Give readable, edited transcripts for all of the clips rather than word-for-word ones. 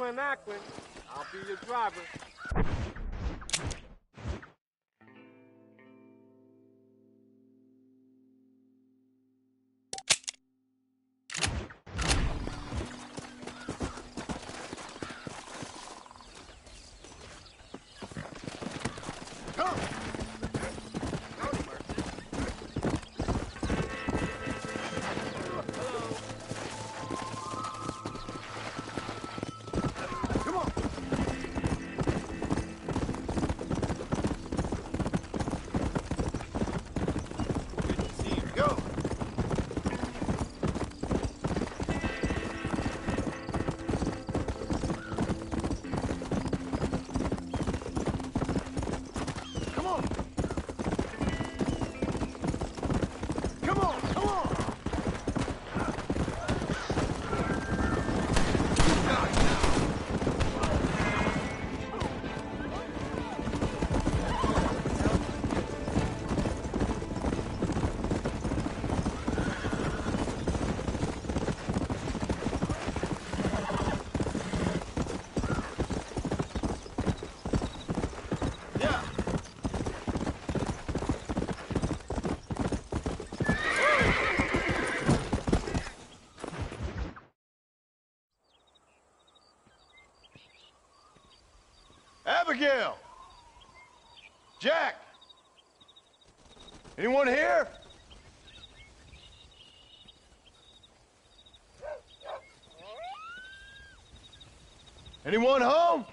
in Akron. I'll be your driver. Abigail! Jack! Anyone here? Anyone home?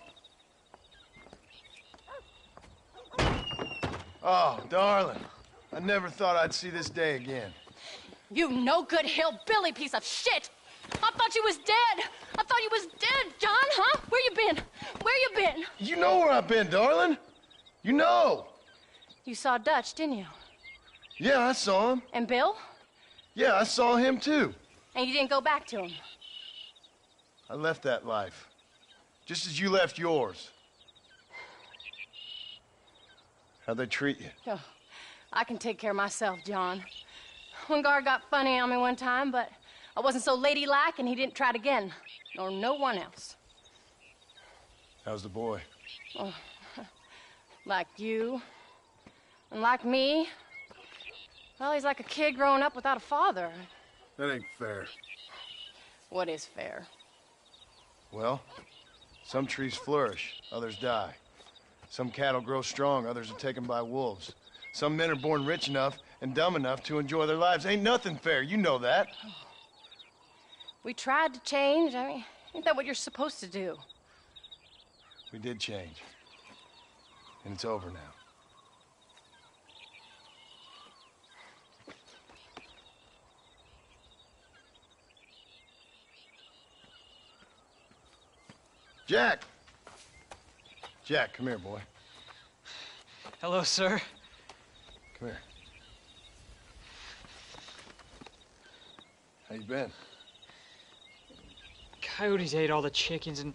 Oh, darling. I never thought I'd see this day again. You no-good hillbilly piece of shit! I thought you was dead! I thought you was dead, John, huh? Where you been? Where you been? You know where I've been, darling. You know. You saw Dutch, didn't you? Yeah, I saw him. And Bill? Yeah, I saw him too. And you didn't go back to him? I left that life. Just as you left yours. How'd they treat you? Oh, I can take care of myself, John. One guard got funny on me one time, but I wasn't so ladylike and he didn't try it again. Nor no one else. How's the boy? Oh, like you. And like me. Well, he's like a kid growing up without a father. That ain't fair. What is fair? Well, some trees flourish, others die. Some cattle grow strong, others are taken by wolves. Some men are born rich enough and dumb enough to enjoy their lives. Ain't nothing fair, you know that. We tried to change. I mean, ain't that what you're supposed to do? We did change. And it's over now. Jack! Jack, come here, boy. Hello, sir. Come here. How you been? Coyotes ate all the chickens and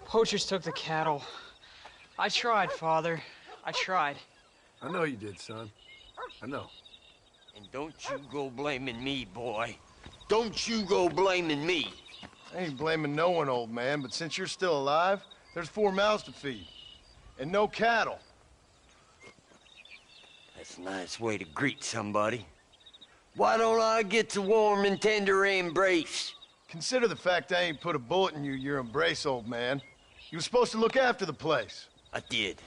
poachers took the cattle. I tried, Father. I tried. I know you did, son. I know. And don't you go blaming me, boy. Don't you go blaming me. I ain't blaming no one, old man, but since you're still alive, there's 4 mouths to feed. And no cattle. That's a nice way to greet somebody. Why don't I get the warm and tender embrace? Consider the fact I ain't put a bullet in your embrace, old man. You were supposed to look after the place. I did.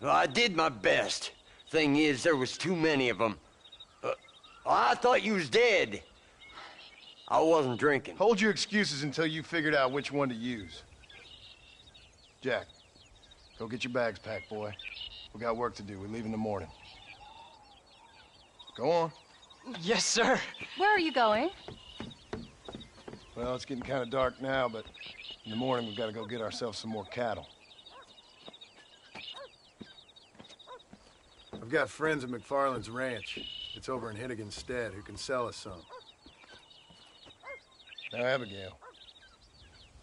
Well, I did my best. Thing is, there was too many of them. I thought you was dead. I wasn't drinking. Hold your excuses until you figured out which one to use. Jack, go get your bags packed, boy. We got work to do. We leave in the morning. Go on. Yes, sir. Where are you going? Well, it's getting kind of dark now, but in the morning we've got to go get ourselves some more cattle. I've got friends at McFarland's ranch. It's over in Hittigan's Stead who can sell us some. Now, Abigail,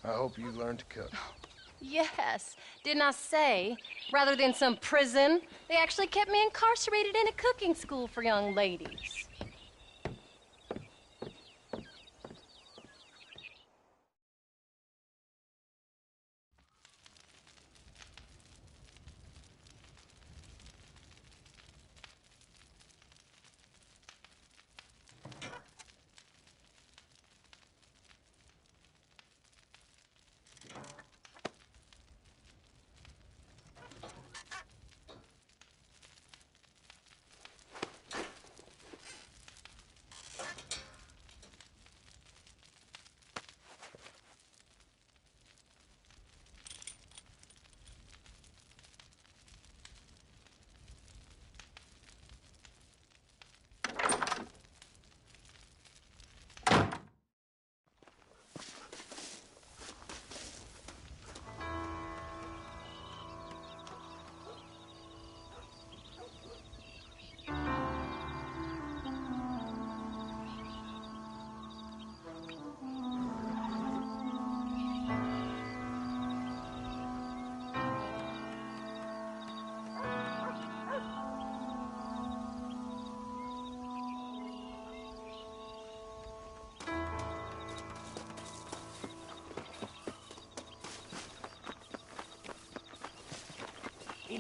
I hope you learn to cook. Yes. Didn't I say, rather than some prison, they actually kept me incarcerated in a cooking school for young ladies.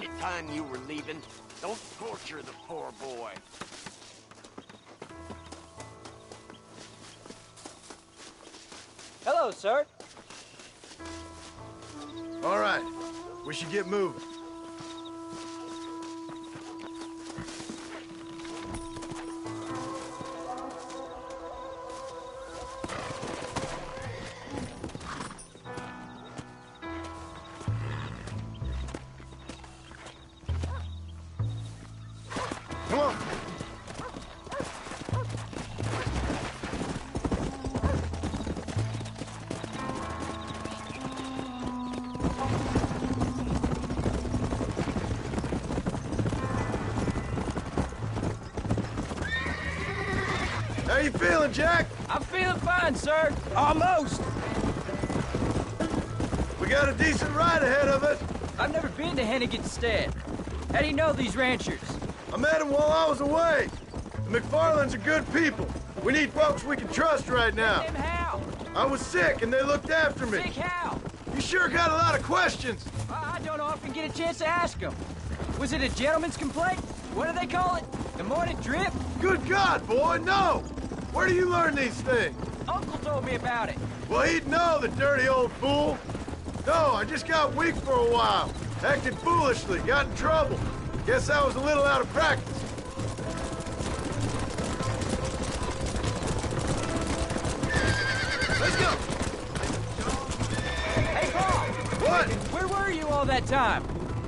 the time you were leaving. Don't torture the poor boy. Hello, sir. All right, we should get moving. Come on. How you feeling, Jack? I'm feeling fine, sir. Almost. We got a decent ride ahead of us. I've never been to Hennigan's Stead. How do you know these ranchers? I met them while I was away. The McFarlands are good people. We need folks we can trust right now. Them how? I was sick and they looked after me. Sick how? You sure got a lot of questions. I don't often get a chance to ask them. Was it a gentleman's complaint? What do they call it? The morning drip? Good God, boy, no! Where do you learn these things? Uncle told me about it. Well, he'd know, the dirty old fool. No, I just got weak for a while. Acted foolishly, got in trouble. Guess I was a little out of practice. Let's go! Hey, Paul! What? Where were you all that time?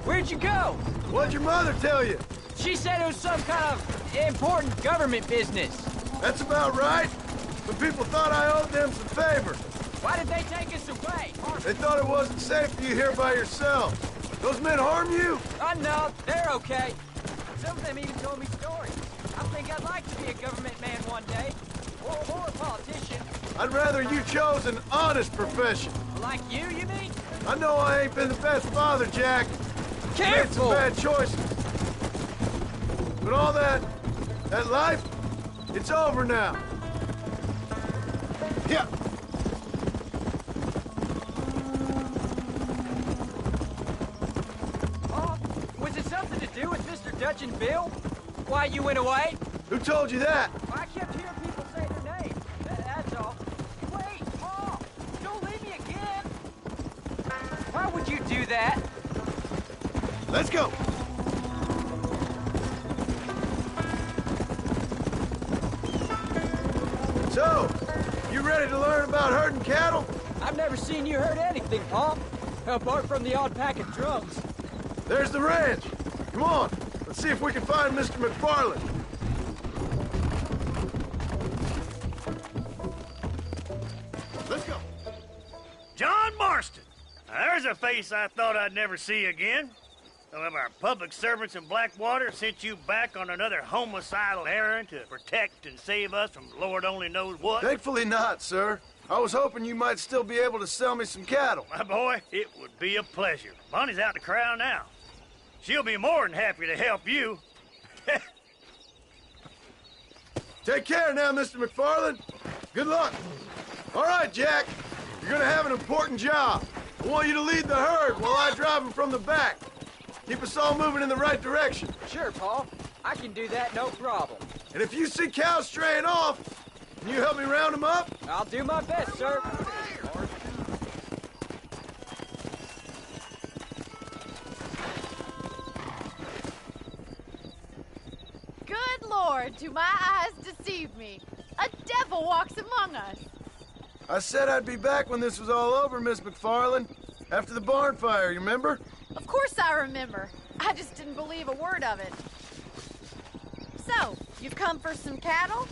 Where'd you go? What'd your mother tell you? She said it was some kind of important government business. That's about right. Some people thought I owed them some favor. Why did they take us away? They thought it wasn't safe for you here by yourself. Those men harm you? No, they're okay. Some of them even told me stories. I think I'd like to be a government man one day. Or a politician. I'd rather you chose an honest profession. Like you mean? I know I ain't been the best father, Jack. Made some Careful! bad choices. But all that life, it's over now. Yeah. Oh, was it something to do with Mr. Dutch and Bill? Why you went away? Who told you that? I kept hearing people say their names. That's all. Wait, Paul! Don't leave me again! Why would you do that? Let's go. So, you ready to learn about herding cattle? I've never seen you hurt anything, Paul. Apart from the odd pack of drums. There's the ranch. Come on, let's see if we can find Mr. McFarland. Let's go. John Marston. Now, there's a face I thought I'd never see again. Some of our public servants in Blackwater sent you back on another homicidal errand to protect and save us from Lord only knows what. Thankfully not, sir. I was hoping you might still be able to sell me some cattle. My boy, it would be a pleasure. Bonnie's out in the crowd now. She'll be more than happy to help you. Take care now, Mr. McFarland. Good luck. All right, Jack. You're gonna have an important job. I want you to lead the herd while I drive them from the back. Keep us all moving in the right direction. Sure, Paul. I can do that, no problem. And if you see cows straying off, can you help me round them up? I'll do my best, sir. Good Lord, do my eyes deceive me? A devil walks among us. I said I'd be back when this was all over, Miss McFarland. After the barn fire, you remember? Of course I remember. I just didn't believe a word of it. So, you've come for some cattle?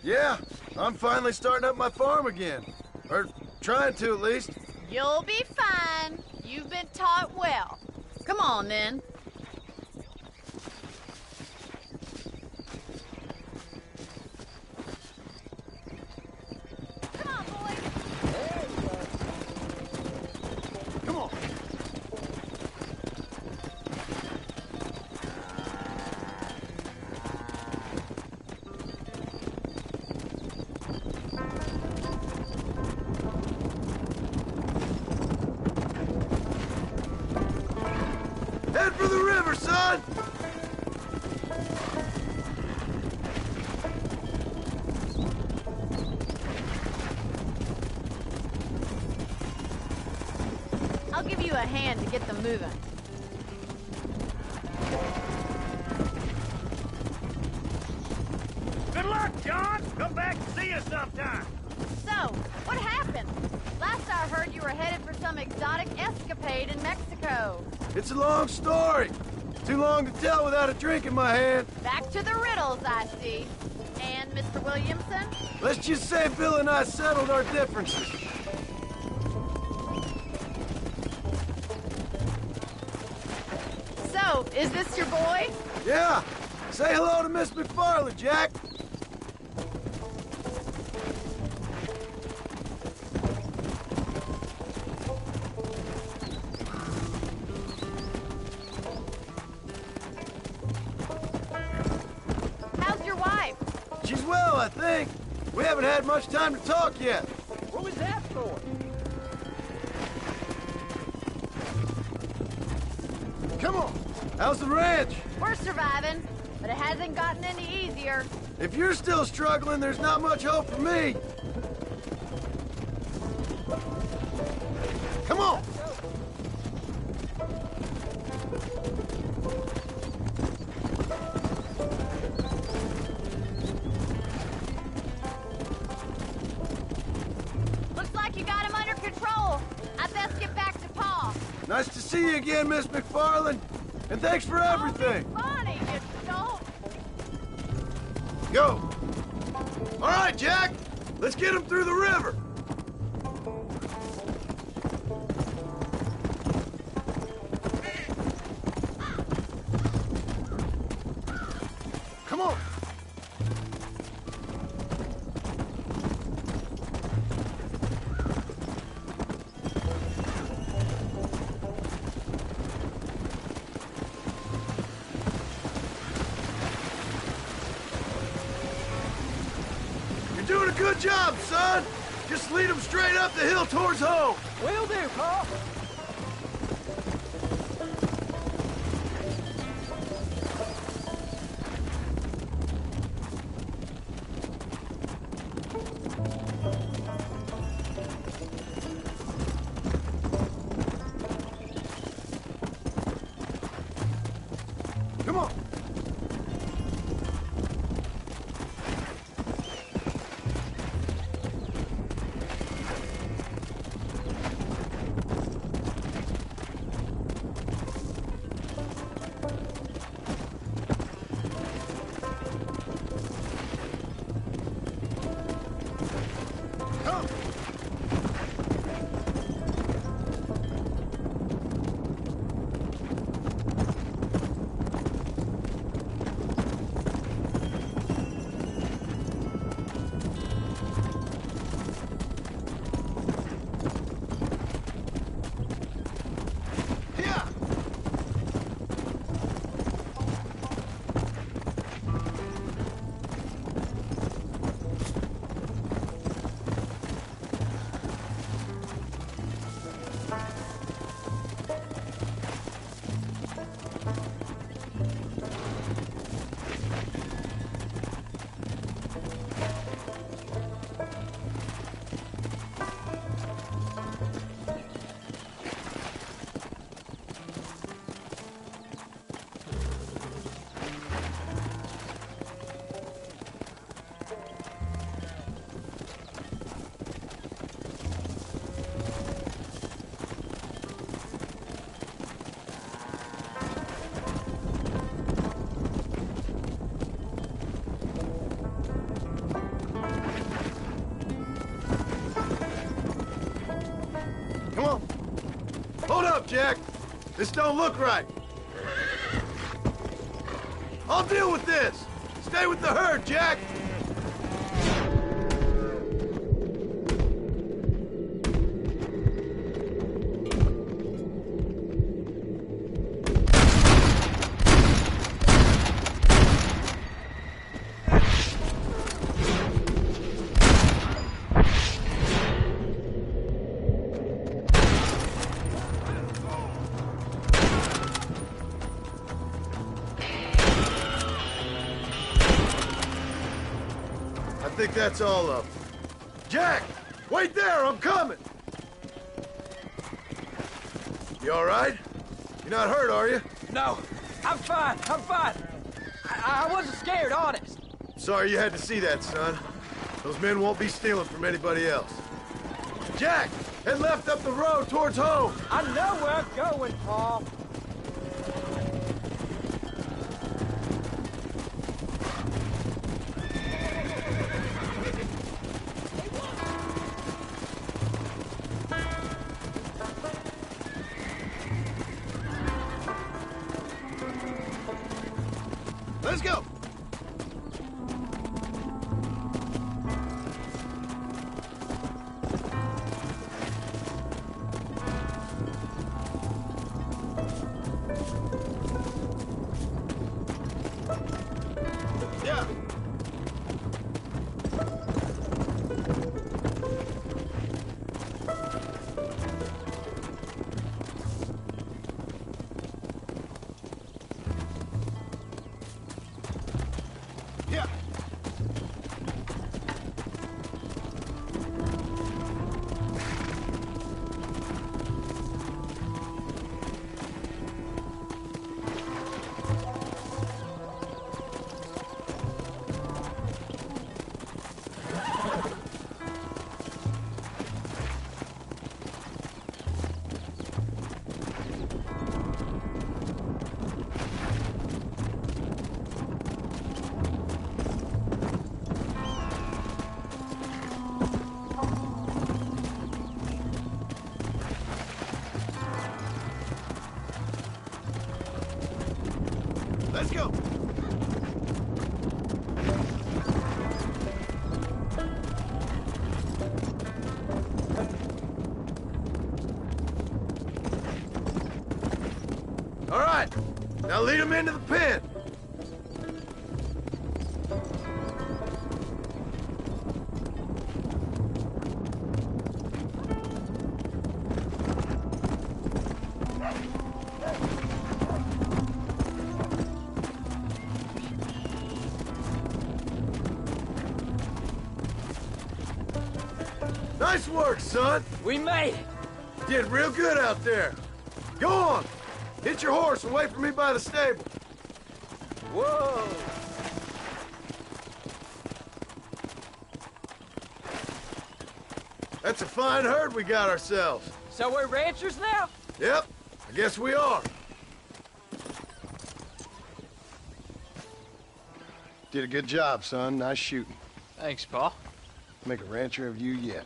Yeah, I'm finally starting up my farm again. Or trying to, at least. You'll be fine. You've been taught well. Come on, then. Come on, boys. Come on. head for the river, son! I'll give you a hand to get them moving. Good luck, John. Come back and see us sometime. So, what happened? Last I heard, you were headed for some exotic escapade in Mexico. It's a long story. Too long to tell without a drink in my hand. Back to the riddles, I see. And Mr. Williamson? Let's just say Bill and I settled our differences. So, is this your boy? Yeah. Say hello to Miss McFarland, Jack. How's your wife? She's well, I think. We haven't had much time to talk yet. What was that for? Come on. How's the ranch? We're surviving, but it hasn't gotten any easier. If you're still struggling, there's not much hope for me. Come on. Looks like you got him under control. I'd best get back to Pa. Nice to see you again, Miss McFarland. And thanks for everything. Oh, funny, you don't. Go. All right, Jack. Let's get him through the river. Come on. You're doing a good job, son. Just lead them straight up the hill towards home. Will do, Pa. Come on. Come. Yeah. Come on. Hold up, Jack. This don't look right. I'll deal with this. Stay with the herd, Jack. that's all of them. Jack! Wait there, I'm coming! You all right? You're not hurt, are you? No, I'm fine. I wasn't scared, honest. Sorry you had to see that, son. Those men won't be stealing from anybody else. Jack! Head left up the road towards home! I know where I'm going, Paul. Let's go! Yeah. Yeah. Let's go! All right, now lead them into the pen. Nice work, son. We made it. Did real good out there. Go on. Hit your horse and wait for me by the stable. Whoa. That's a fine herd we got ourselves. So we're ranchers now? Yep, I guess we are. Did a good job, son. Nice shooting. Thanks, Paul. Make a rancher of you yet.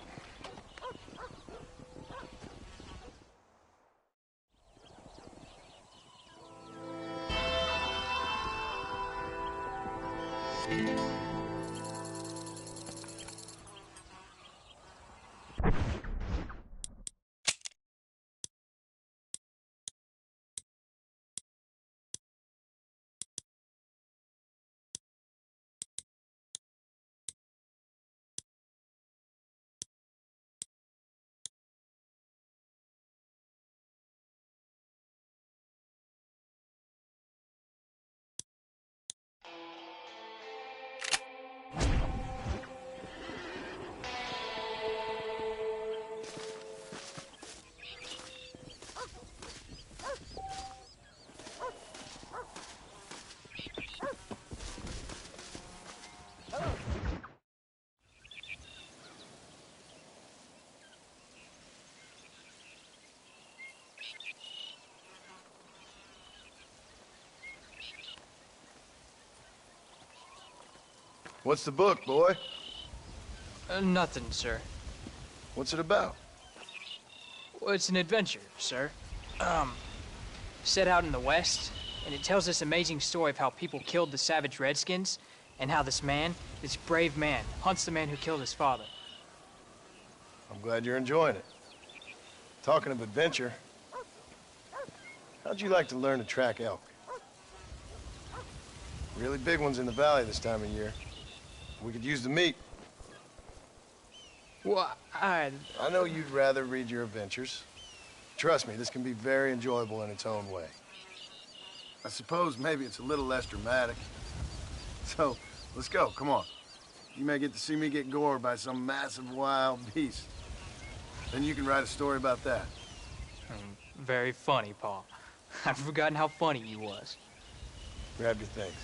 What's the book, boy? Nothing, sir. What's it about? Well, it's an adventure, sir. Set out in the West, and it tells this amazing story of how people killed the savage Redskins, and how this man, this brave man, hunts the man who killed his father. I'm glad you're enjoying it. Talking of adventure, how'd you like to learn to track elk? Really big ones in the valley this time of year. We could use the meat. Well, I know you'd rather read your adventures. Trust me, this can be very enjoyable in its own way. I suppose maybe it's a little less dramatic. So, let's go, come on. you may get to see me get gored by some massive wild beast. Then you can write a story about that. Very funny, Paul. I've forgotten how funny you was. Grab your things.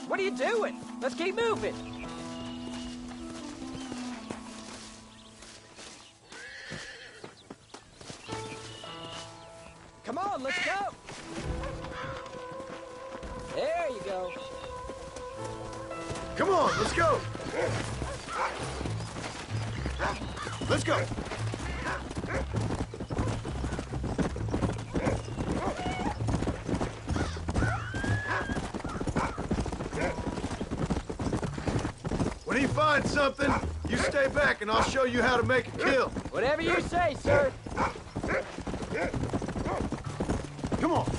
What are you doing? Let's keep moving. Come on, let's go. There you go. Come on, let's go! Let's go! When you find something, you stay back and I'll show you how to make a kill. Whatever you say, sir. Come on.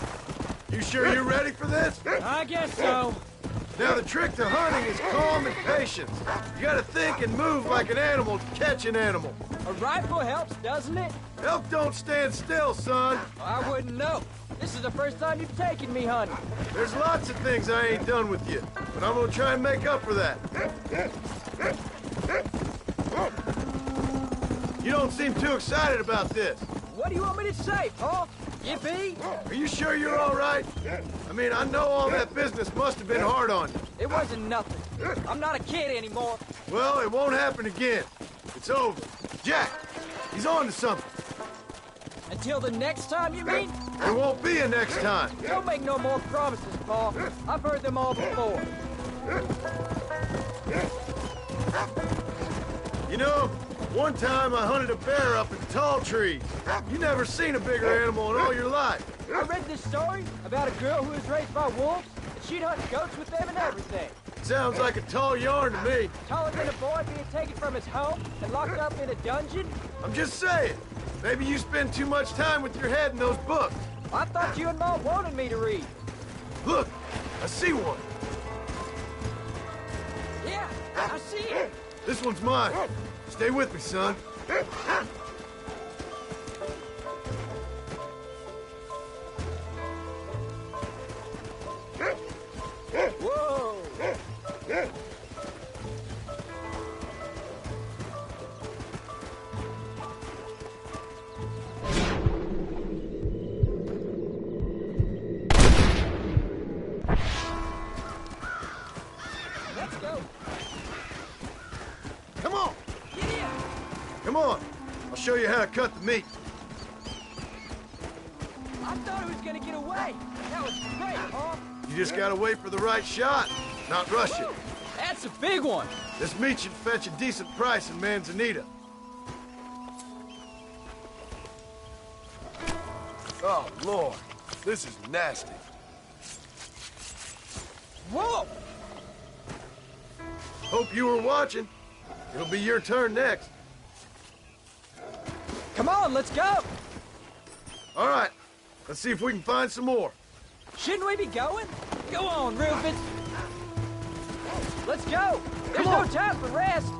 You sure you're ready for this? I guess so. Now, the trick to hunting is calm and patience. You gotta think and move like an animal to catch an animal. A rifle helps, doesn't it? Elk don't stand still, son. I wouldn't know. This is the first time you've taken me hunting. There's lots of things I ain't done with you, but I'm gonna try and make up for that. You don't seem too excited about this. What do you want me to say, Paul? Yippee? Are you sure you're all right? I mean, I know all that business must have been hard on you. It wasn't nothing. I'm not a kid anymore. Well, it won't happen again. It's over. Jack, he's on to something. Until the next time, you mean? There won't be a next time. Don't make no more promises, Paul. I've heard them all before. You know, one time I hunted a bear up in tall trees. You never seen a bigger animal in all your life. I read this story about a girl who was raised by wolves, and she'd hunt goats with them and everything. Sounds like a tall yarn to me. Taller than a boy being taken from his home and locked up in a dungeon? I'm just saying. Maybe you spend too much time with your head in those books. I thought you and Mom wanted me to read. Look, I see one. Yeah, I see it. This one's mine. Stay with me, son. Whoa! Let's go. Come on. Get in. Come on. I'll show you how to cut the meat. I thought he was gonna get away. That was great, Paul. You just gotta wait for the right shot, not rush it. That's a big one. This meat should fetch a decent price in Manzanita. Oh, Lord. This is nasty. Whoa! Hope you were watching. It'll be your turn next. Come on, let's go. All right. Let's see if we can find some more. Shouldn't we be going? Go on, Rufus. Let's go. There's Come no on. time for rest.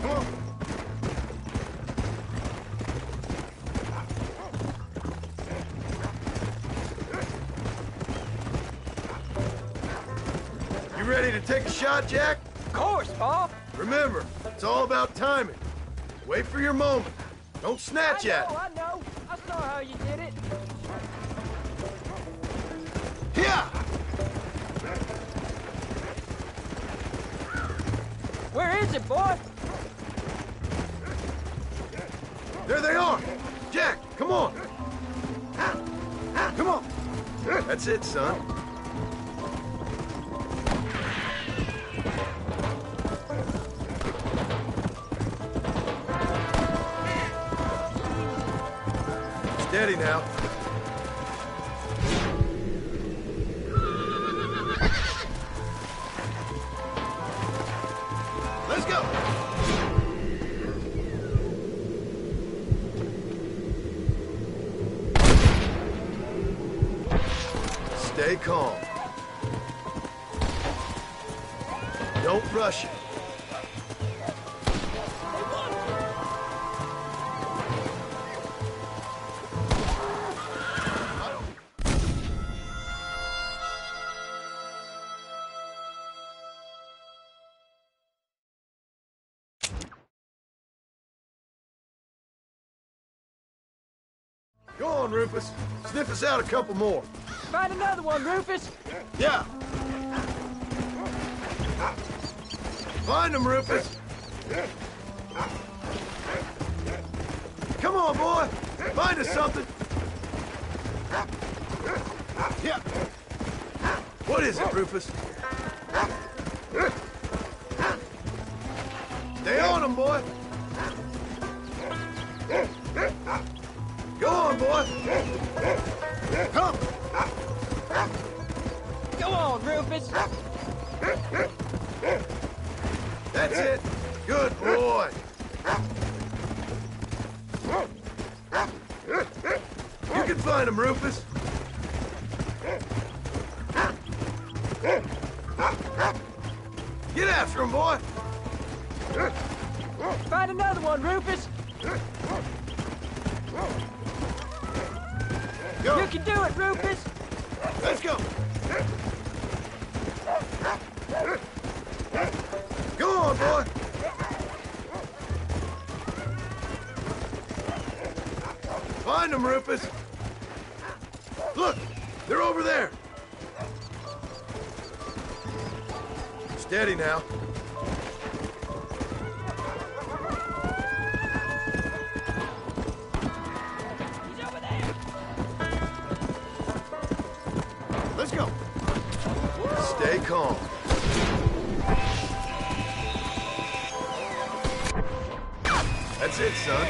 Come on. You ready to take a shot, Jack? Of course, Paul. Remember, it's all about timing. Wait for your moment. Don't snatch at it. I know. I saw how you did it. Yeah! Where is it, boy? There they are! Jack, come on! Come on! That's it, son. Steady now. Let's go! Stay calm. Don't rush it. Go on, Rufus. Sniff us out a couple more. Find another one, Rufus. Yeah. Find them, Rufus. Come on, boy. Find us something. Yeah. What is it, Rufus? Stay on them, boy. Go on, boy. Come. Go on, Rufus. That's it. Good boy. You can find him, Rufus. Get after him, boy. Find another one, Rufus. Go. You can do it, Rufus. Let's go. Go on, boy. Find them, Rufus. Look, they're over there. Steady now. He's over there. Let's go. Stay calm. That's it, son.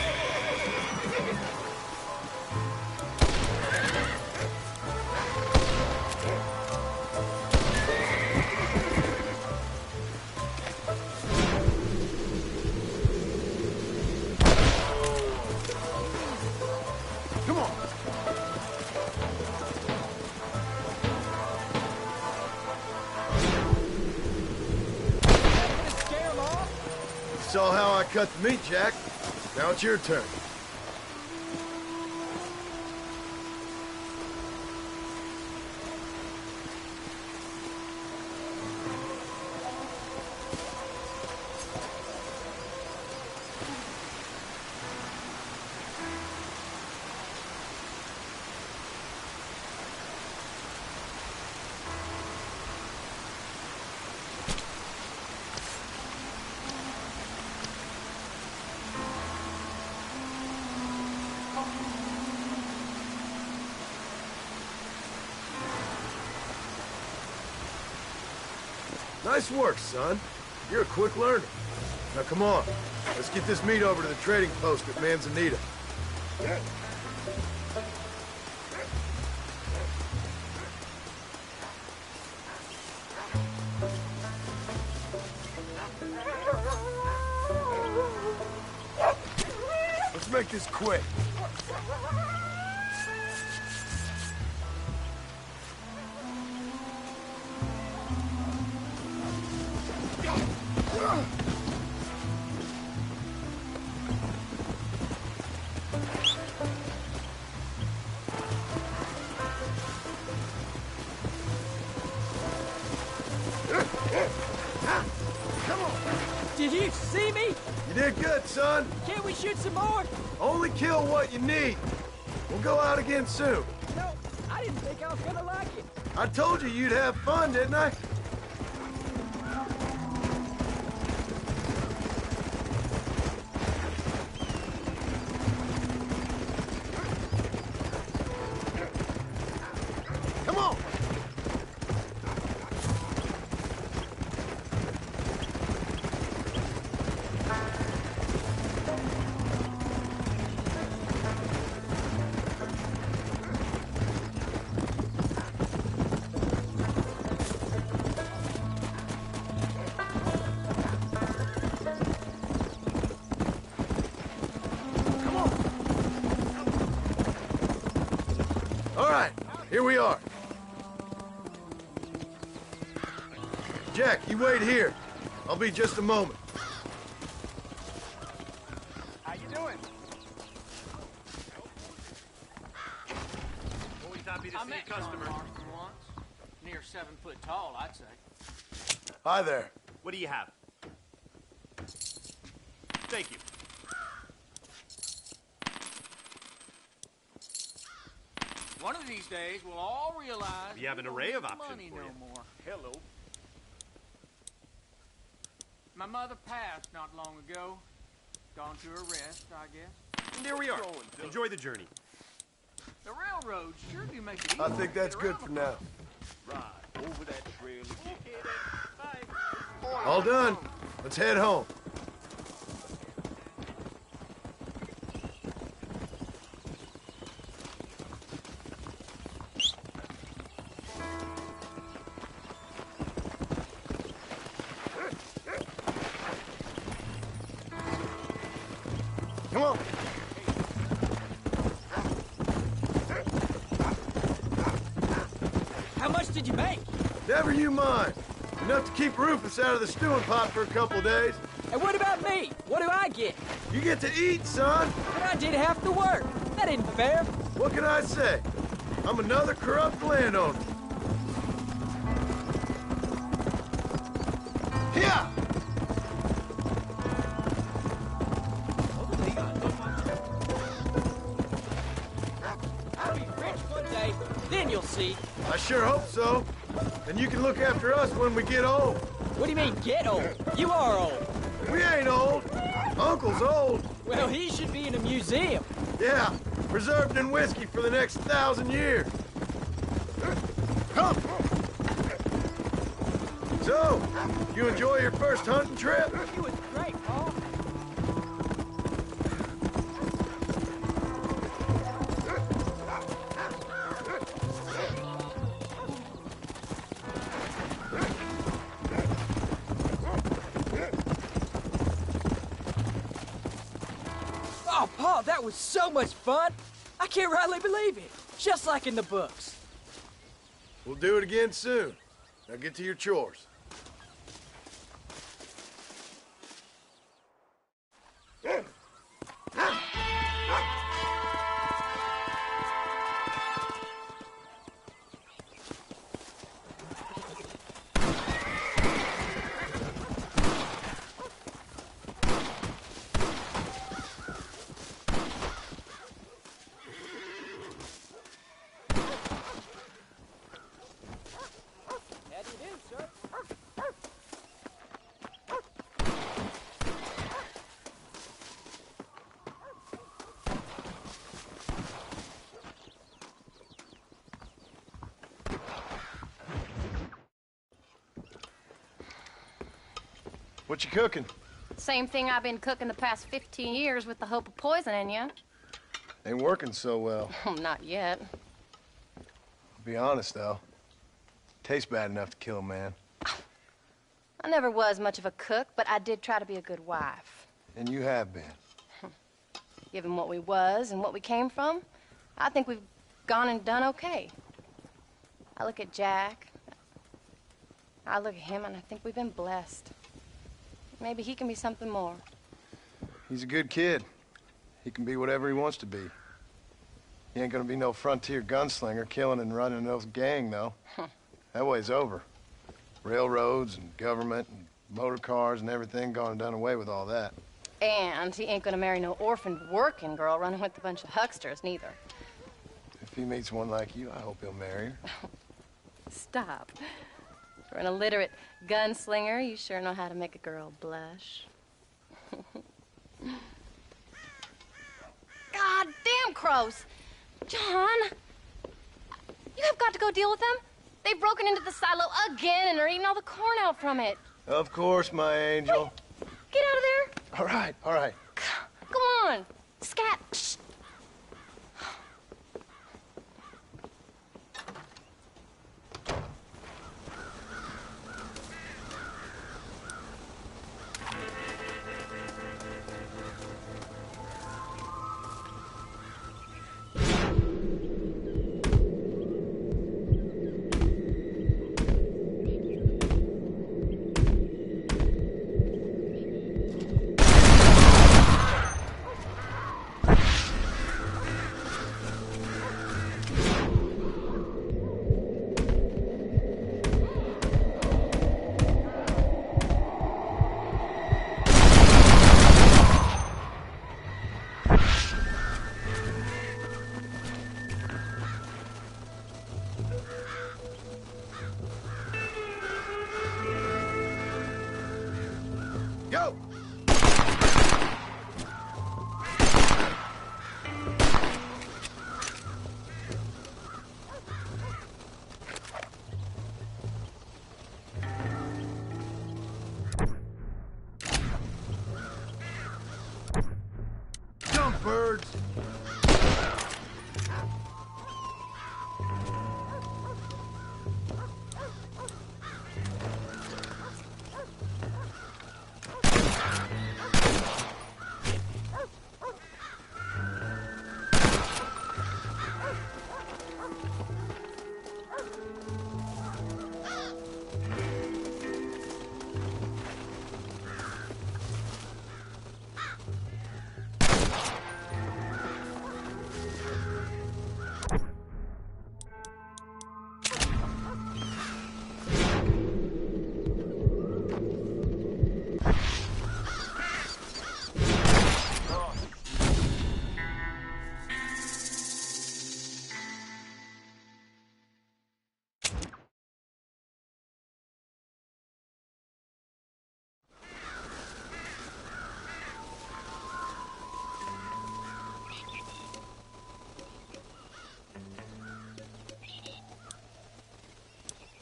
Come on. Scare 'em off? You saw how I cut the meat, Jack. Now it's your turn. Nice work, son. You're a quick learner. Now come on. Let's get this meat over to the trading post at Manzanita. Let's make this quick. Did you see me? You did good, son. Can't we shoot some more? Only kill what you need. We'll go out again soon. No, I didn't think I was gonna like it. I told you you'd have fun, didn't I? Come on! All right, here we are. Jack, you wait here. I'll be just a moment. How you doing? Always happy to see a customer. once. Near 7 foot tall, I'd say. Hi there. What do you have? Thank you. One of these days, we'll all realize We have an don't array of need options money for no you. more. Hello. My mother passed not long ago. Gone to her rest, I guess. And there we are. Enjoy the journey. The railroads sure do make it easy. I think that's good for now. Ride over that trail if you can. Bye. All done. Let's head home. Come on. How much did you make? Never you mind. Enough to keep Rufus out of the stewing pot for a couple days. And what about me? What do I get? You get to eat, son. But I did half the work. That isn't fair. What can I say? I'm another corrupt landowner. Here! I'll be rich one day, then you'll see. I sure hope so. And you can look after us when we get old. What do you mean, get old? You are old. We ain't old. Uncle's old. Well, he should be in a museum. Yeah, preserved in whiskey for the next 1,000 years. Come! So, you enjoy your first hunting trip? He was great, Paul. Oh, Paul, that was so much fun. I can't rightly believe it. Just like in the books. We'll do it again soon. Now get to your chores. How do you do, sir? What you cooking? Same thing I've been cooking the past 15 years with the hope of poisoning you. Ain't working so well. Not yet. Be honest, though. Tastes bad enough to kill a man. I never was much of a cook, but I did try to be a good wife. And you have been. Given what we was and what we came from, I think we've gone and done okay. I look at Jack. I look at him, and I think we've been blessed. Maybe he can be something more. He's a good kid. He can be whatever he wants to be. He ain't gonna be no frontier gunslinger killing and running no gang, though. That way's over. Railroads and government and motor cars and everything gone and done away with all that. And he ain't gonna marry no orphaned working girl running with a bunch of hucksters, neither. If he meets one like you, I hope he'll marry her. Stop. For an illiterate gunslinger, you sure know how to make a girl blush. God damn crows! John! You have got to go deal with them. They've broken into the silo again and are eating all the corn out from it. Of course, my angel. Wait, get out of there. All right, all right. Come on. Scat. Shh. Go! Jump, birds!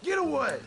Get away!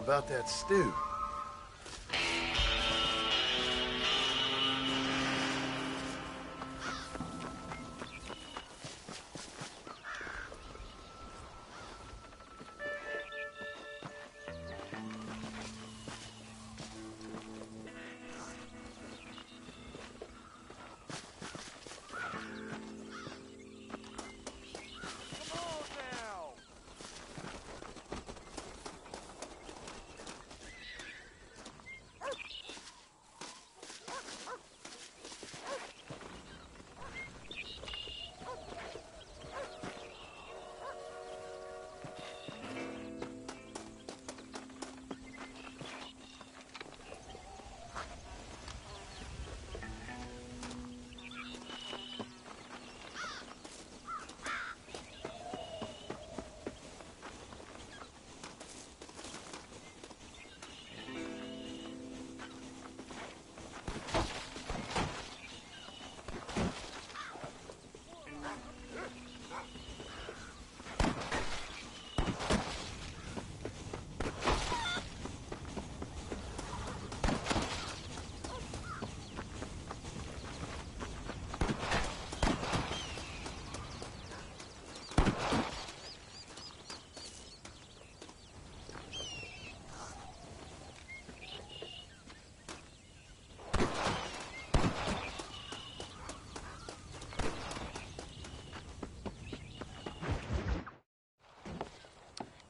about that stew.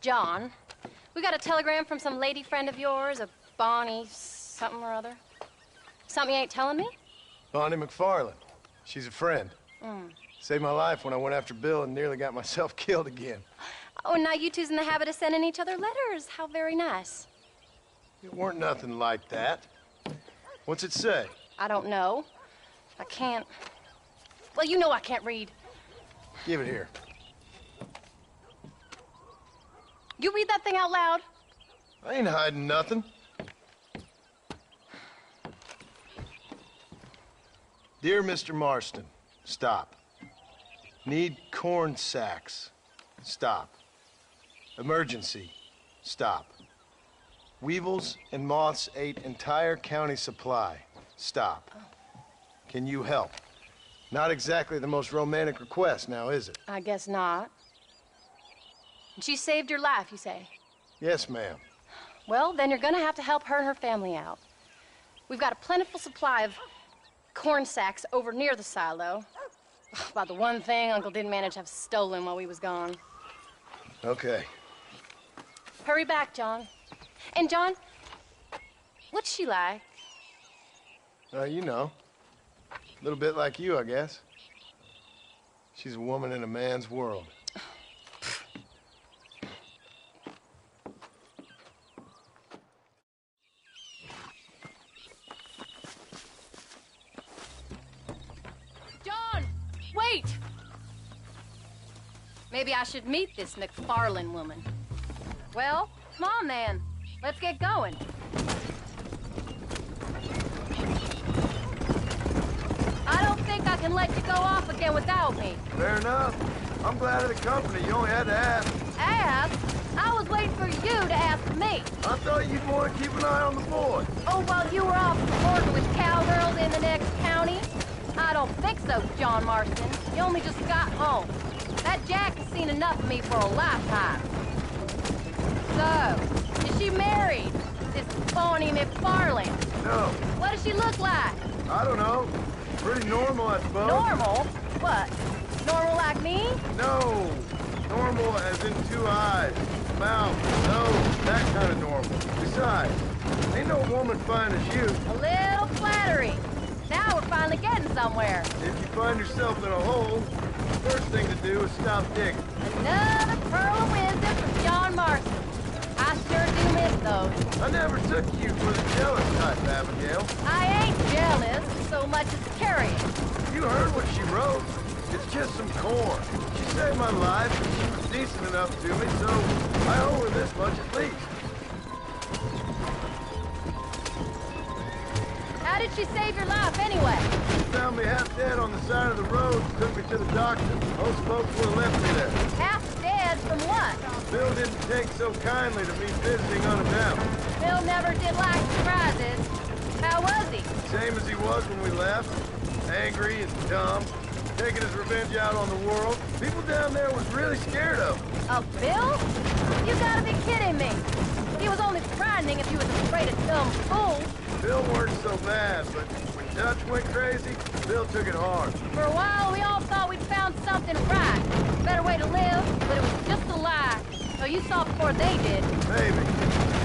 John, we got a telegram from some lady friend of yours, a Bonnie something or other. Something you ain't telling me? Bonnie McFarland. She's a friend. Saved my life when I went after Bill and nearly got myself killed again. Oh, and now you two's in the habit of sending each other letters. How very nice. It weren't nothing like that. What's it say? I don't know. I can't... Well, you know I can't read. Give it here. You read that thing out loud? I ain't hiding nothing. Dear Mr. Marston, stop. Need corn sacks. Stop. Emergency. Stop. Weevils and moths ate entire county supply. Stop. Can you help? Not exactly the most romantic request now, is it? I guess not. She saved your life, you say? Yes, ma'am. Well, then you're gonna have to help her and her family out. We've got a plentiful supply of corn sacks over near the silo. About the one thing Uncle didn't manage to have stolen while we was gone. Okay. Hurry back, John. And John, what's she like? You know. A little bit like you, I guess. She's a woman in a man's world. John, wait! Maybe I should meet this McFarland woman. Well, come on then. Let's get going. I don't think I can let you go off again without me. Fair enough. I'm glad of the company. You only had to ask. Ask? I was waiting for you to ask me. I thought you'd want to keep an eye on the boy. Oh, while you were off working with cowgirls in the next county? I don't think so, John Marston. You only just got home. That Jack has seen enough of me for a lifetime. So, is she married? This Bonnie McFarland? No, What does she look like? I don't know. Pretty normal, I suppose. Normal? What? Normal like me? No. Normal as in 2 eyes, mouth, nose, that kind of normal. Besides, ain't no woman fine as you. A little flattery. Now we're finally getting somewhere. If you find yourself in a hole, the first thing to do is stop digging. Another pearl of wisdom from John Marston. I sure do miss those. I never took you for the jealous type, Abigail. I ain't jealous so much as curious. You heard what she wrote. It's just some corn. She saved my life, and she was decent enough to me, so I owe her this much at least. How did she save your life anyway? She found me half dead on the side of the road and took me to the doctor. Most folks would have left me there. Half dead? from what? Bill didn't take so kindly to me visiting unannounced. Bill never did like surprises. How was he? Same as he was when we left. Angry and dumb. Taking his revenge out on the world. People down there was really scared of him. Of Bill? You gotta be kidding me. He was only frightening if he was afraid of dumb fools. Bill weren't so bad, but when Dutch went crazy, Bill took it hard. For a while, we all thought we'd found something right. Better way to live, but it was just a lie. So you saw before they did. Maybe.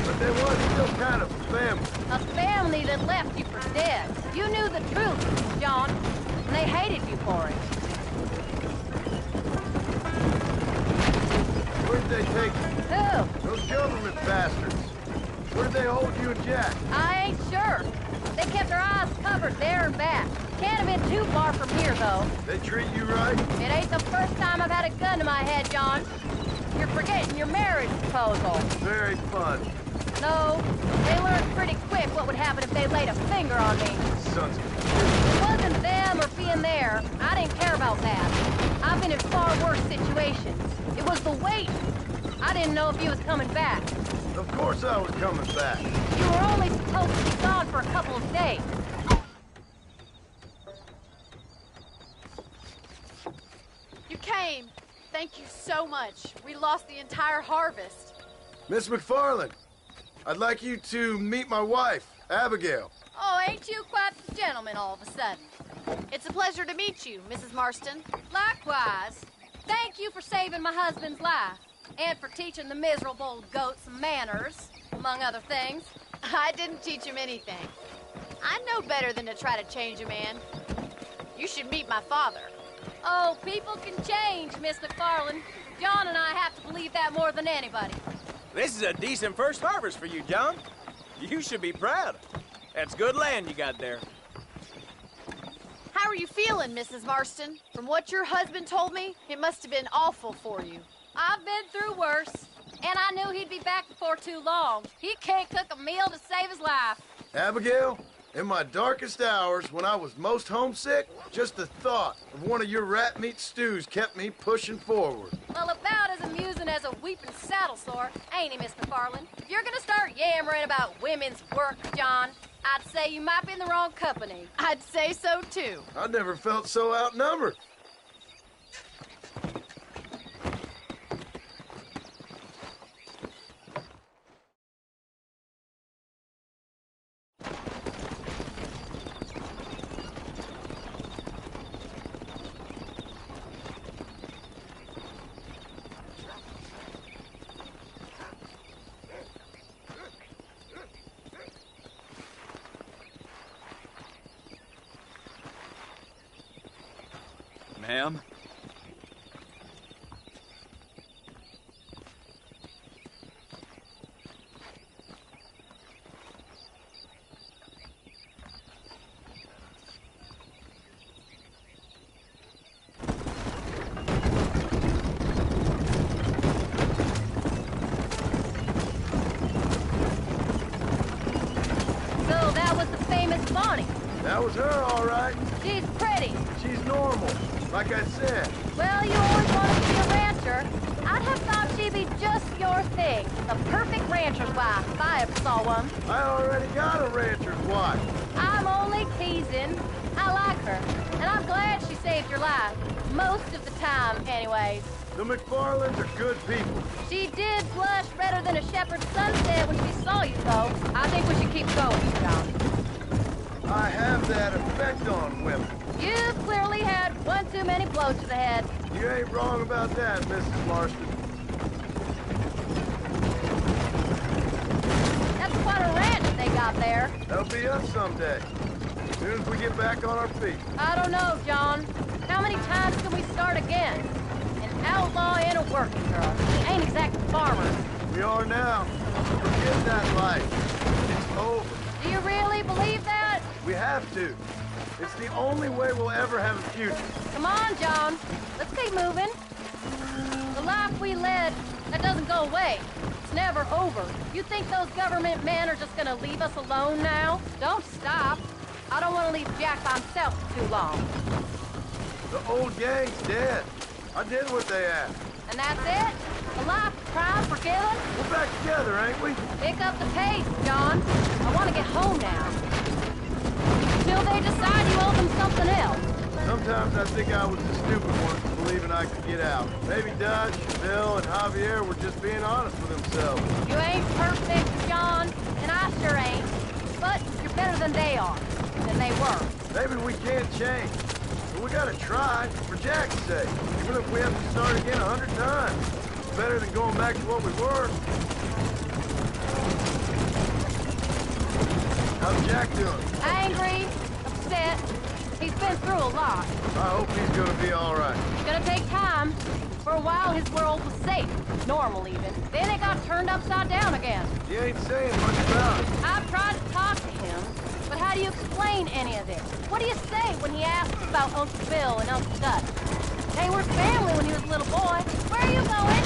But there was still kind of a family. A family that left you for dead. You knew the truth, John, and they hated you for it. Where did they take you? Who? Those government bastards. Where did they hold you and Jack? I ain't sure. They kept their eyes covered there and back. Can't have been too far from here, though. They treat you right? It ain't the first time I've had a gun to my head, John. You're forgetting your marriage proposal. Very fun. No, they learned pretty quick what would happen if they laid a finger on me. Sons of It wasn't them or being there. I didn't care about that. I've been in far worse situations. It was the wait. I didn't know if you was coming back. Of course I was coming back. You were only supposed to be gone for a couple of days. You came. Thank you so much. We lost the entire harvest. Miss McFarland, I'd like you to meet my wife, Abigail. Oh, ain't you quite the gentleman all of a sudden? It's a pleasure to meet you, Mrs. Marston. Likewise. Thank you for saving my husband's life. And for teaching the miserable goat some manners, among other things. I didn't teach him anything. I know better than to try to change a man. You should meet my father. Oh, people can change, Miss McFarland. John and I have to believe that more than anybody. This is a decent first harvest for you, John. You should be proud. That's good land you got there. How are you feeling, Mrs. Marston? From what your husband told me, it must have been awful for you. I've been through worse, and I knew he'd be back before too long. He can't cook a meal to save his life. Abigail, in my darkest hours, when I was most homesick, just the thought of one of your rat meat stews kept me pushing forward. Well, about as amusing as a weeping saddle sore, ain't he, Miss McFarland? If you're gonna start yammering about women's work, John, I'd say you might be in the wrong company. I'd say so, too. I never felt so outnumbered. Ma'am? So that was the famous Bonnie. That was her, all right. She's pretty. She's normal, like I said. Well, you always wanted to be a rancher. I'd have thought she'd be just your thing. The perfect rancher's wife, if I ever saw one. I already got a rancher's wife. I'm only teasing. I like her, and I'm glad she saved your life. Most of the time, anyways. The McFarlands are good people. She did blush redder than a shepherd's sunset when she saw you, though. I think we should keep going, John. I have that effect on women. You've clearly had one too many blows to the head. You ain't wrong about that, Mrs. Marston. That's quite a ranch they got there. That'll be us someday. As soon as we get back on our feet. I don't know, John. How many times can we start again? An outlaw and a working girl. We ain't exactly farmers. We are now. Forget that life. It's over. Do you really believe that? We have to. It's the only way we'll ever have a future. Come on, John. Let's keep moving. The life we led, that doesn't go away. It's never over. You think those government men are just gonna leave us alone now? Don't stop. I don't want to leave Jack by himself for too long. The old gang's dead. I did what they asked. And that's it? A life of crime forgiven? We're back together, ain't we? Pick up the pace, John. I want to get home now. Till they decide you owe them something else. Sometimes I think I was the stupid one for believing I could get out. Maybe Dutch, Bill, and Javier were just being honest with themselves. You ain't perfect, John, and I sure ain't. But you're better than they are, than they were. Maybe we can't change. But we gotta try, for Jack's sake. Even if we have to start again 100 times. It's better than going back to what we were. How's Jack doing? Angry, upset. He's been through a lot. I hope he's gonna be all right. It's gonna take time. For a while, his world was safe. Normal, even. Then it got turned upside down again. You ain't saying much about it. I've tried to talk to him, but how do you explain any of this? What do you say when he asks about Uncle Bill and Uncle Dutch? They were family when he was a little boy. Where are you going?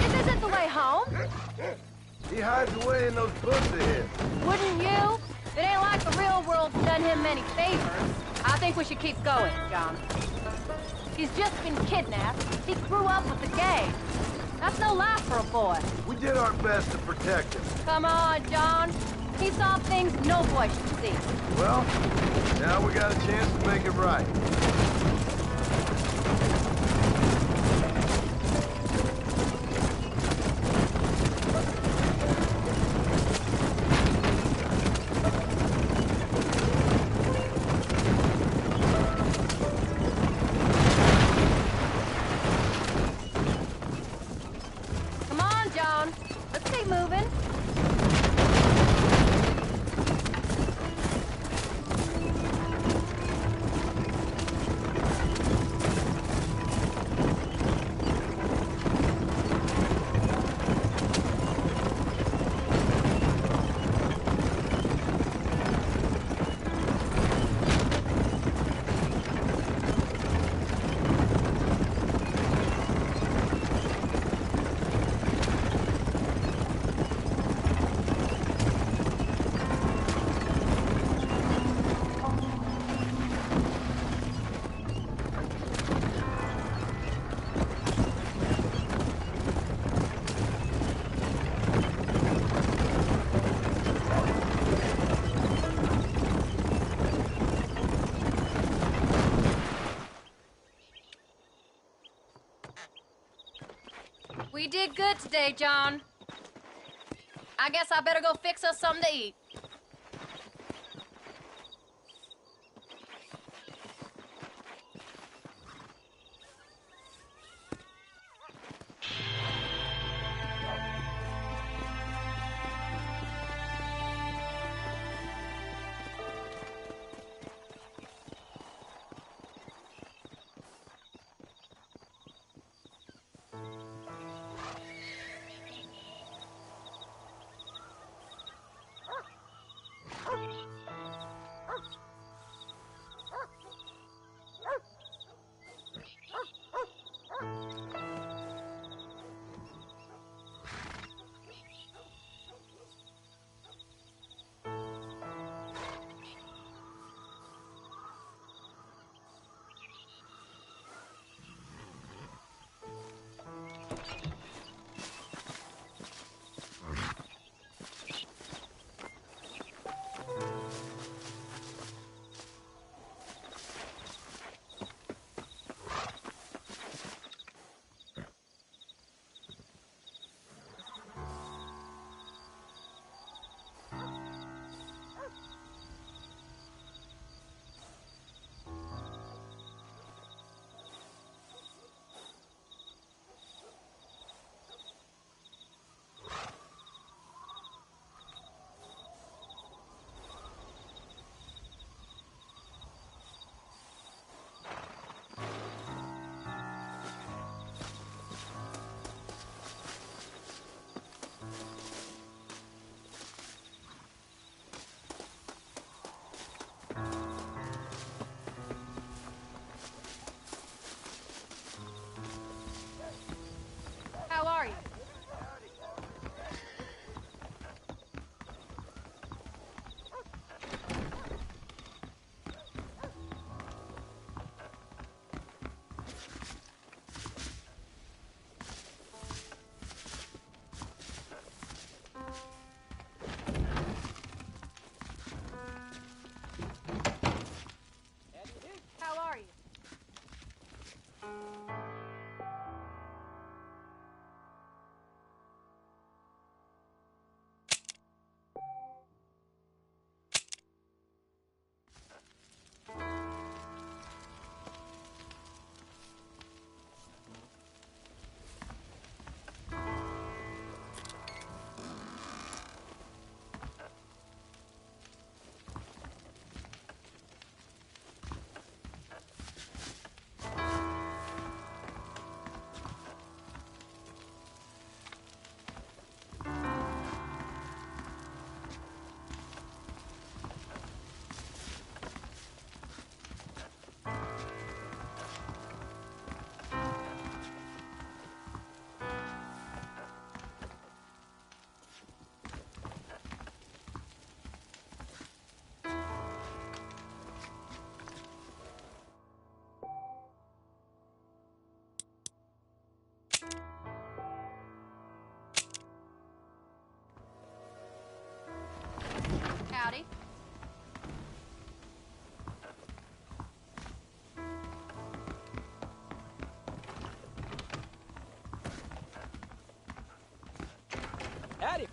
This isn't the way home. He hides away in those books of his. Wouldn't you? It ain't like the real world's done him many favors. I think we should keep going, John. He's just been kidnapped. He grew up with the gang. That's no life for a boy. We did our best to protect him. Come on, John. He saw things no boy should see. Well, now we got a chance to make it right. Come on, John. Let's keep moving. We did good today, John. I guess I better go fix us something to eat.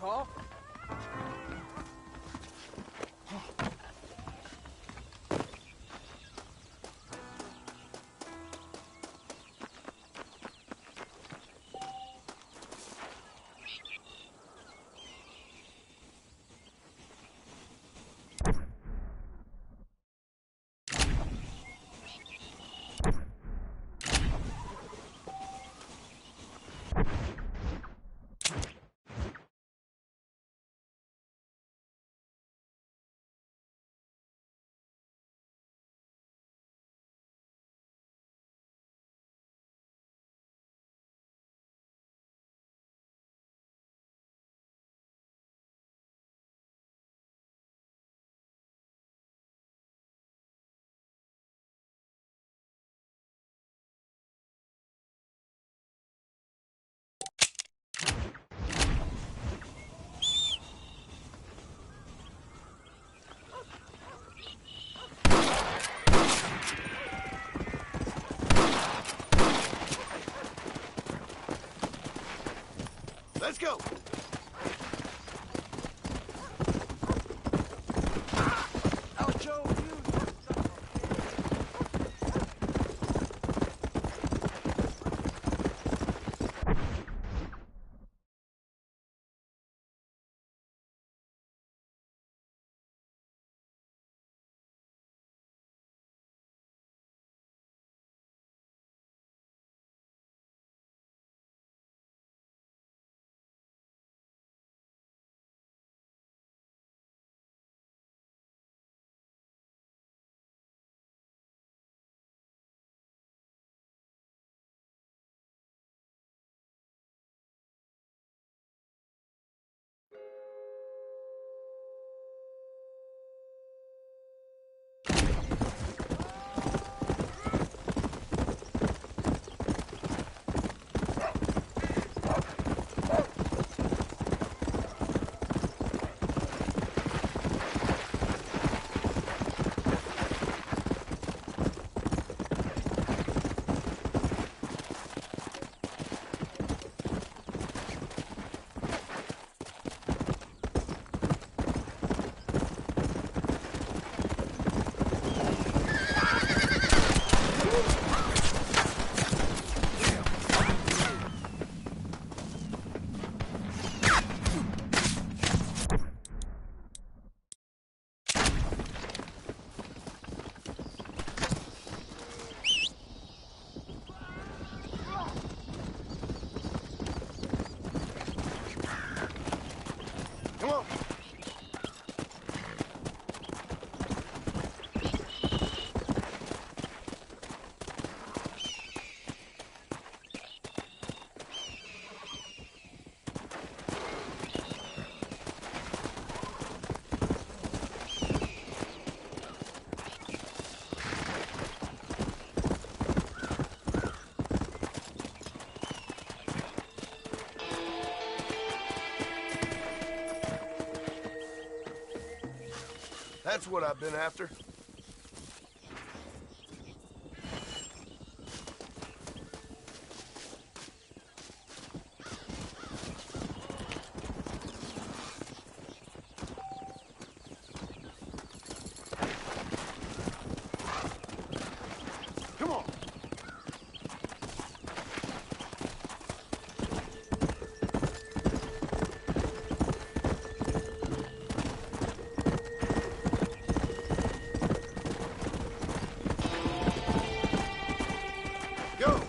Paul. Let's go! Out, Joe! Come on! That's what I've been after. Come on. Go!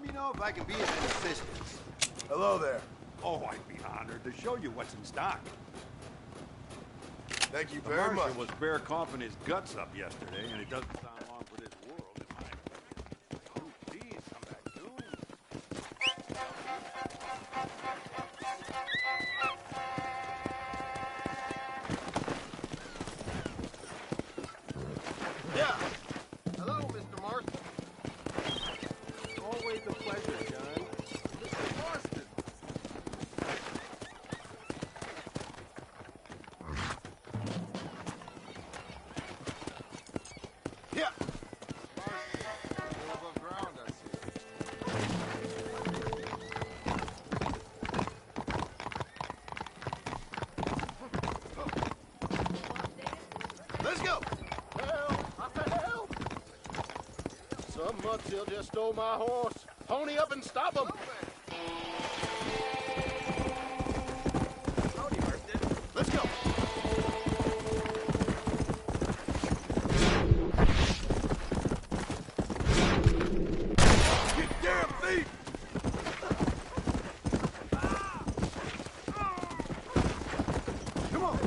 me know if I can be of any assistance. Hello there. Oh, I'd be honored to show you what's in stock. Thank you The very Marshal much. was bear coughing his guts up yesterday, and it doesn't sound long for this world, in my opinion. Oh, please, come back soon. Yeah. Hello, Mr. Marston. Always a pleasure, John. Mr. Marston. Yeah. Above ground, I see. Let's go. Help! I said help! Some mudsill just stole my horse. Pony up and stop him! Howdy, Marston. Let's go. You damn thief! Come on.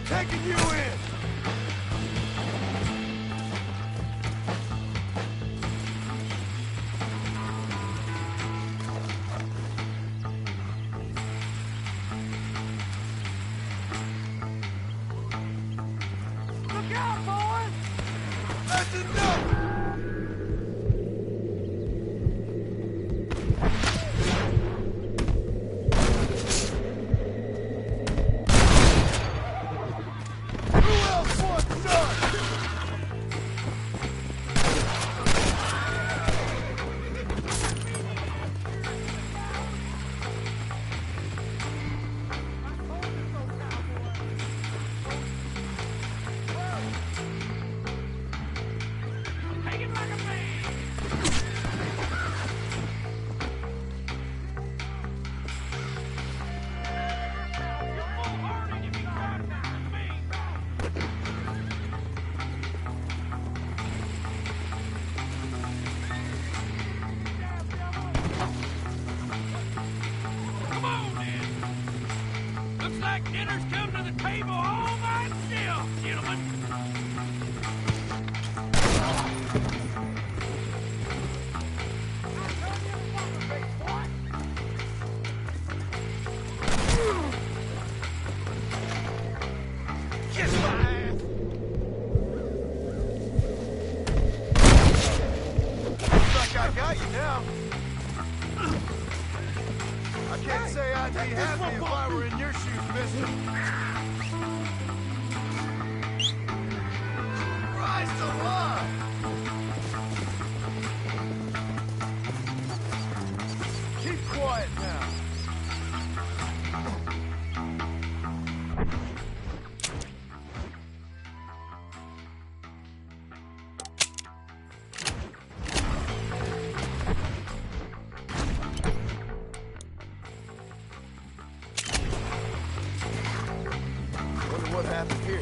taking you in! Look out, boys! That's enough! Who else wants some? Take it like a man! Come on, then. Looks like dinner's come to the table all by itself, gentlemen. Kiss my ass! Looks like I got you now. I can't say I'd be happy if I were in your shoes, mister. Christ alive! Keep quiet now. Wonder what happened here.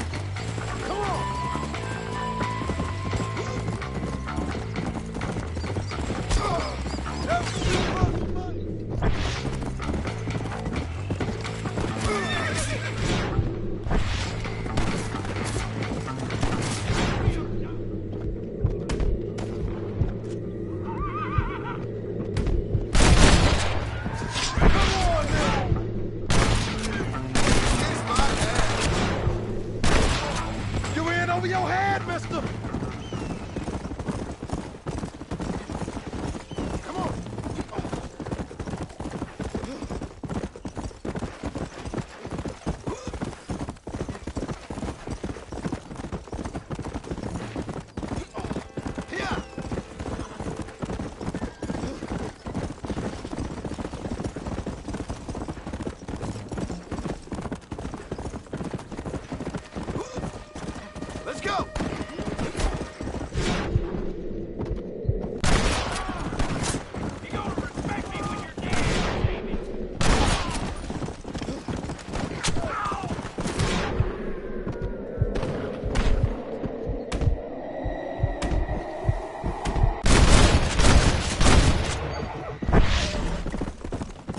Come on! You in over your head, mister! Come on! Here! Let's go! You gonna respect me when you're dead, David?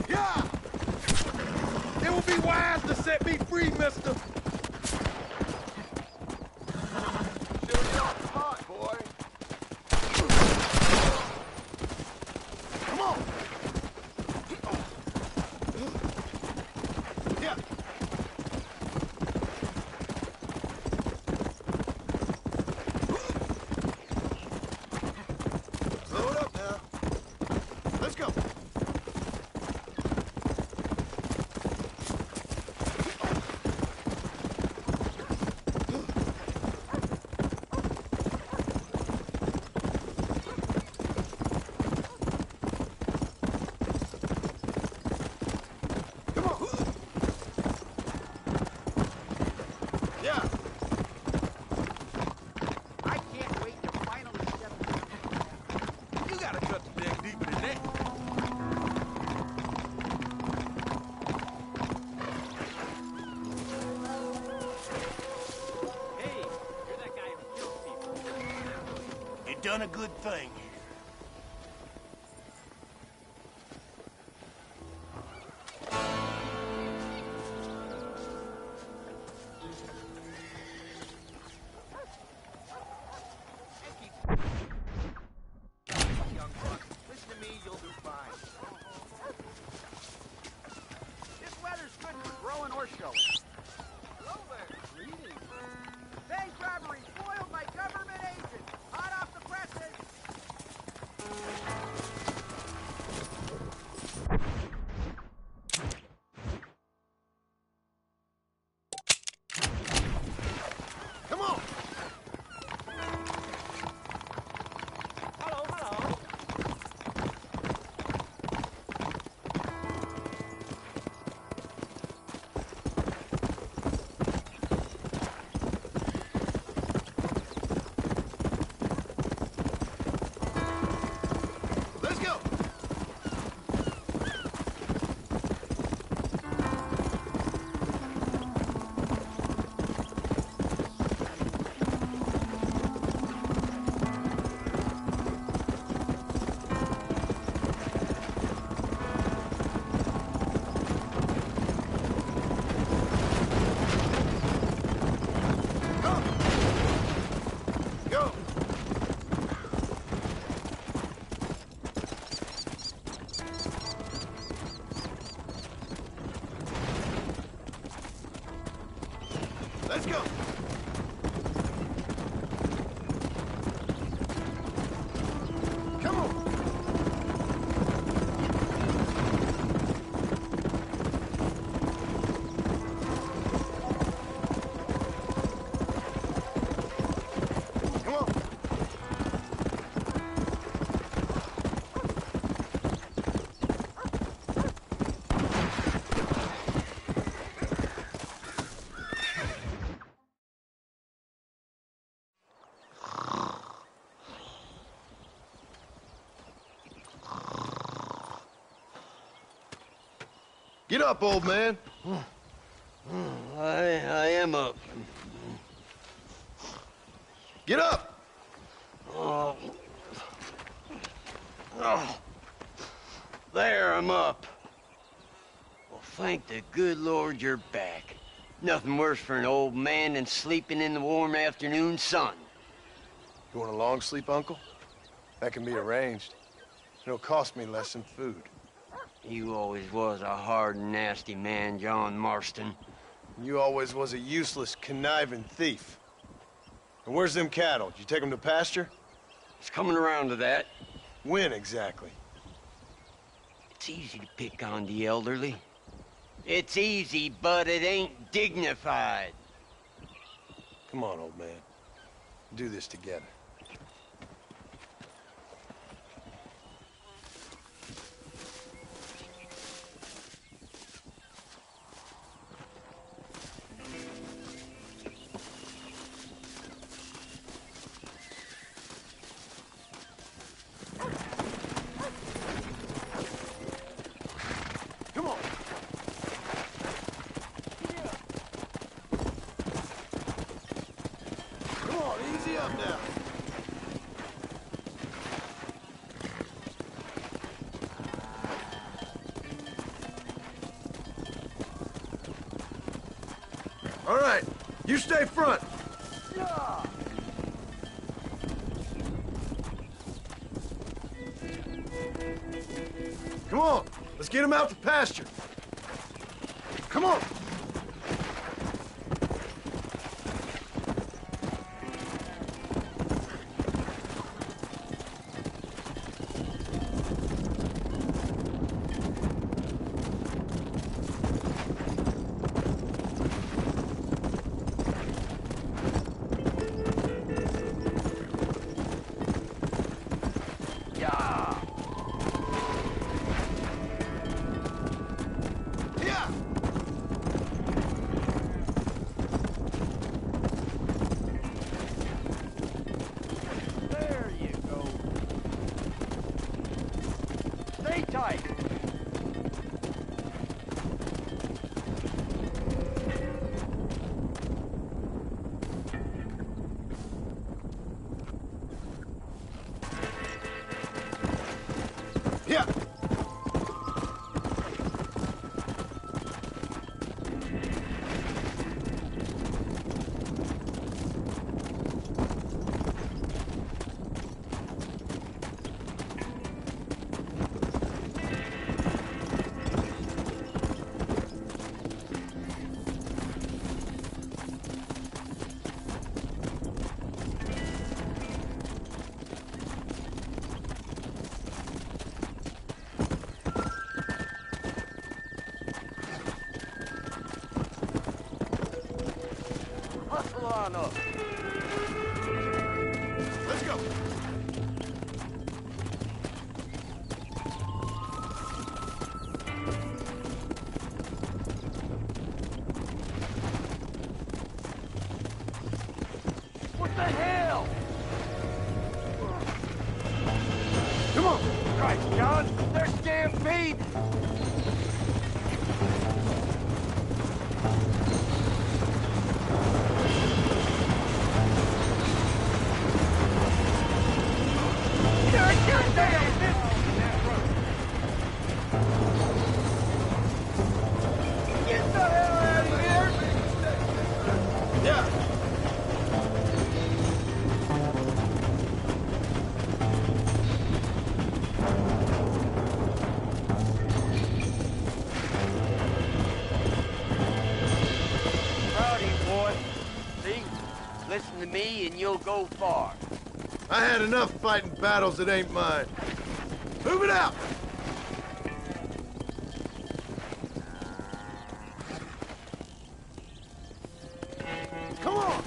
Yeah! It would be wise to set me free, mister! Hot, boy. Come on! Yeah. Slow it up now. Let's go. Come on. Yeah. I can't wait to finally settle down. You gotta cut the deck deeper than that. Hey, you're that guy who kills people. You done a good thing. Get up, old man. I am up. Get up! Oh. Oh. There, I'm up. Well, thank the good Lord you're back. Nothing worse for an old man than sleeping in the warm afternoon sun. You want a long sleep, Uncle? That can be arranged. It'll cost me less than food. You always was a hard and nasty man, John Marston. You always was a useless, conniving thief. And where's them cattle? Did you take them to pasture? It's coming around to that. When exactly? It's easy to pick on the elderly. It's easy, but it ain't dignified. Come on, old man. Do this together. Come on. Come on, easy up now. All right, you stay front. Come on, let's get him out to pasture. Come on. There you go. Stay tight. Yeah. Hustle on up. Let's go. What the hell? Come on. Christ, John, they're stampede. Get the hell out of here! Yeah. Proud of you, boy. See? Listen to me and you'll go far. I had enough fighting battles that ain't mine. Move it out. Come on.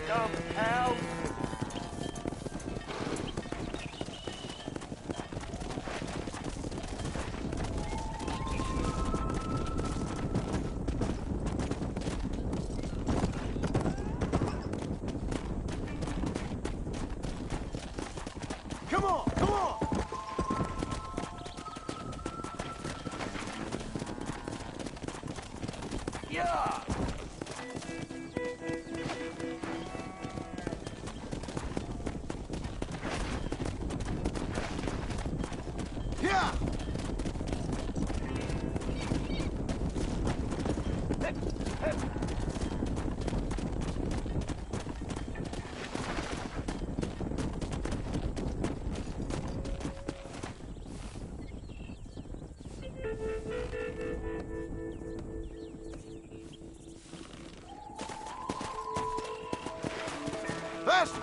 Dumb cows. Come on, come on! Yeah! Yeah! Faster!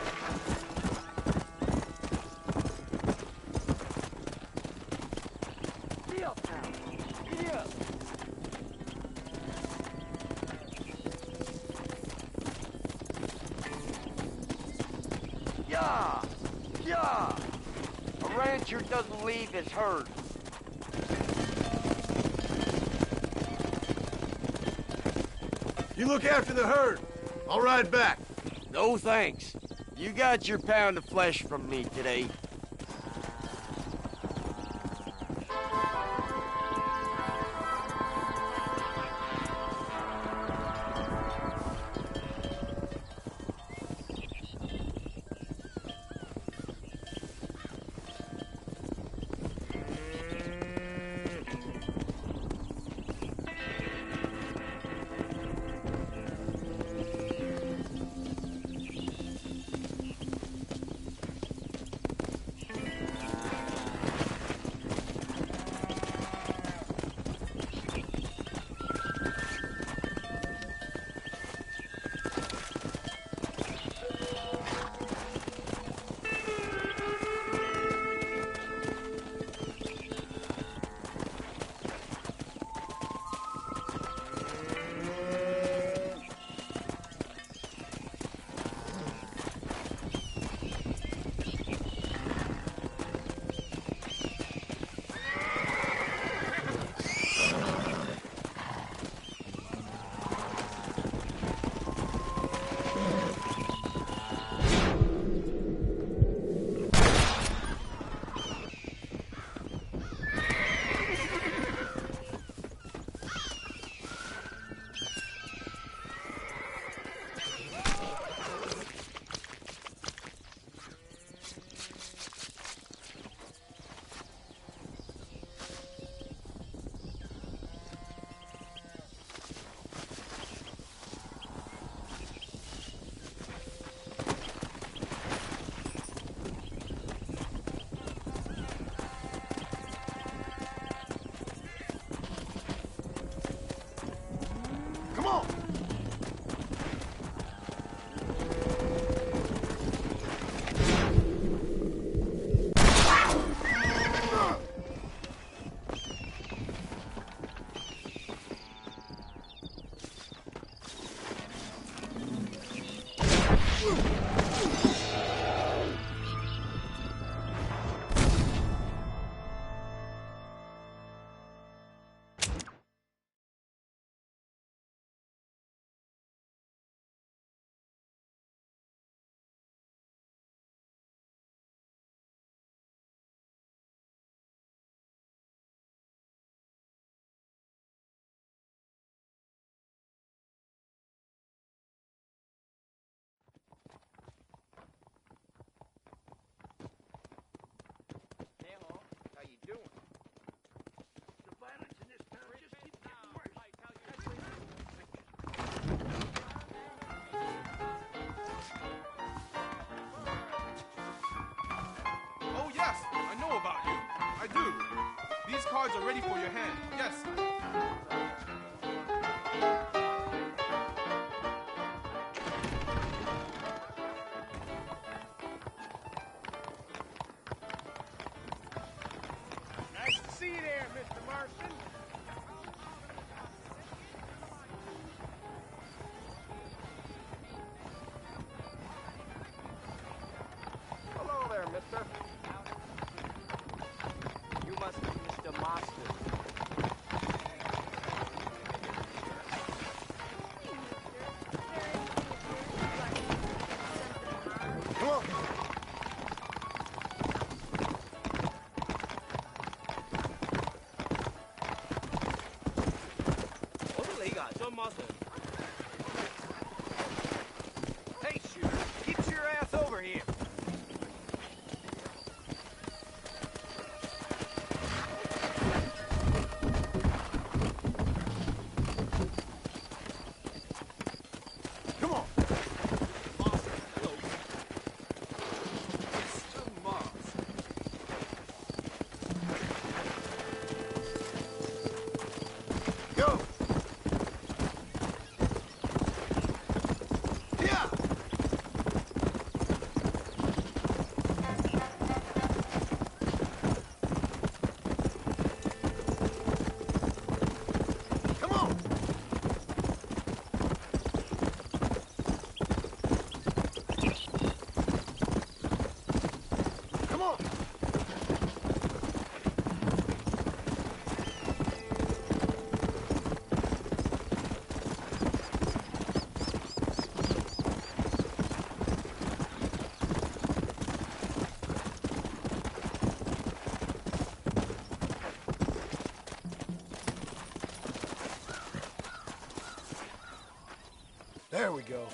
Yeah! Yeah! A rancher doesn't leave his herd. You look after the herd. I'll ride back. No thanks. You got your pound of flesh from me today. Come on! How you doing? The violence in this town just keeps getting worse. Oh, yes, I know about you. I do. These cards are ready for your hand. Yes. Nice to see you there, Mr. Marston. There we go.